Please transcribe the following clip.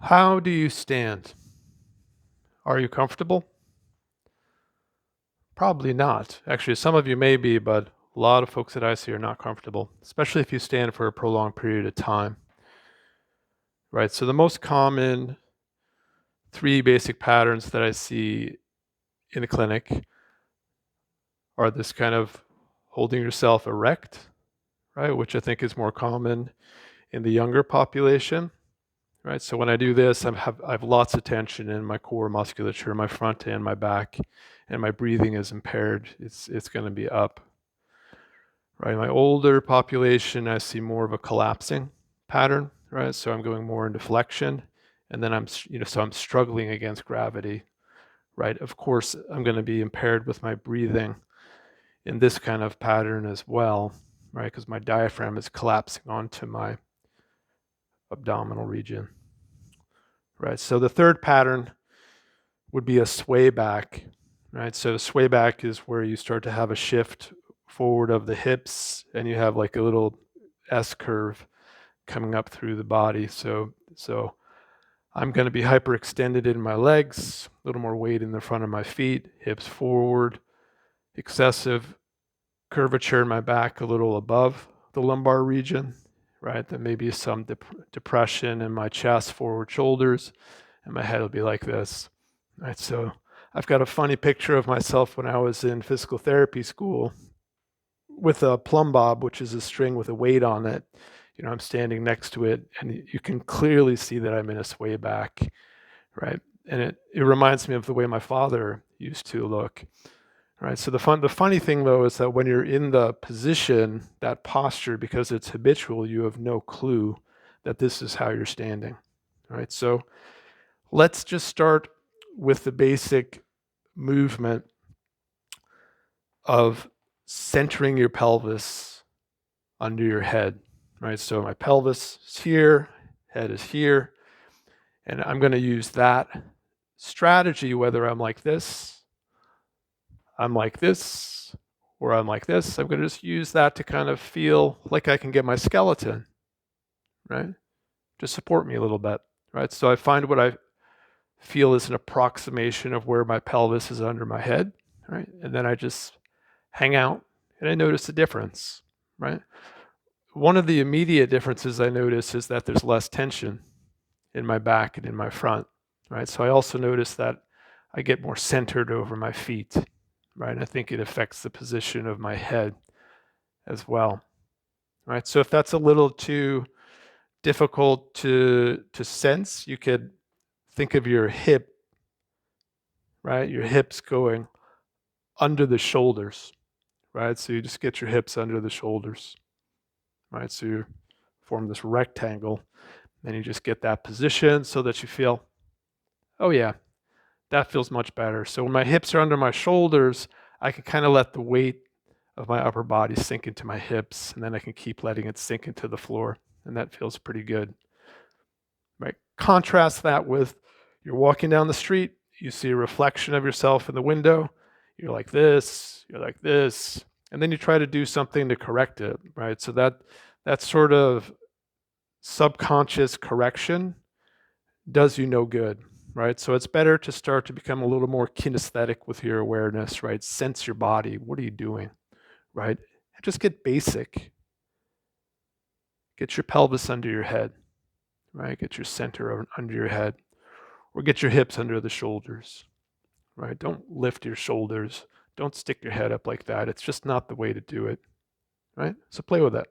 How do you stand? Are you comfortable? Probably not. Actually, some of you may be, but a lot of folks that I see are not comfortable, especially if you stand for a prolonged period of time, right? So the most common three basic patterns that I see in the clinic are this kind of holding yourself erect, right? Which I think is more common in the younger population, right? So when I do this, I have lots of tension in my core musculature, my front and my back, and my breathing is impaired. It's going to be up, right? My older population, I see more of a collapsing pattern, right? So I'm going more into flexion, and then so I'm struggling against gravity, right? Of course, I'm going to be impaired with my breathing in this kind of pattern as well, right? Because my diaphragm is collapsing onto my abdominal region, right? So the third pattern would be a sway back, right? So sway back is where you start to have a shift forward of the hips and you have like a little S curve coming up through the body. So I'm going to be hyperextended in my legs, a little more weight in the front of my feet, hips forward, excessive curvature in my back a little above the lumbar region, right? Then maybe some depression in my chest, forward shoulders, and my head will be like this, right? So I've got a funny picture of myself when I was in physical therapy school with a plumb bob, which is a string with a weight on it. I'm standing next to it, and you can clearly see that I'm in a sway back, right? And it reminds me of the way my father used to look, right? So the funny thing though is that when you're in the position, that posture, because it's habitual, you have no clue that this is how you're standing, right? So let's just start with the basic movement of centering your pelvis under your head, right? So my pelvis is here, head is here, and I'm going to use that strategy whether I'm like this, or I'm like this. I'm going to just use that to kind of feel like I can get my skeleton, right? To support me a little bit, right? So I find what I feel is an approximation of where my pelvis is under my head, right? And then I just hang out and I notice the difference, right? One of the immediate differences I notice is that there's less tension in my back and in my front, right? So I also notice that I get more centered over my feet, right? I think it affects the position of my head as well, right? So if that's a little too difficult to sense, you could think of your hip, right? Your hips going under the shoulders, right? So you just get your hips under the shoulders, right? So you form this rectangle, and you just get that position so that you feel, oh yeah, that feels much better. So when my hips are under my shoulders, I can kind of let the weight of my upper body sink into my hips, and then I can keep letting it sink into the floor, and that feels pretty good, right? Contrast that with you're walking down the street, you see a reflection of yourself in the window, you're like this, and then you try to do something to correct it, right? So that sort of subconscious correction does you no good, right? So it's better to start to become a little more kinesthetic with your awareness, right? Sense your body. What are you doing, right? Just get basic. Get your pelvis under your head, right? Get your center under your head, or get your hips under the shoulders, right? Don't lift your shoulders. Don't stick your head up like that. It's just not the way to do it, right? So play with that.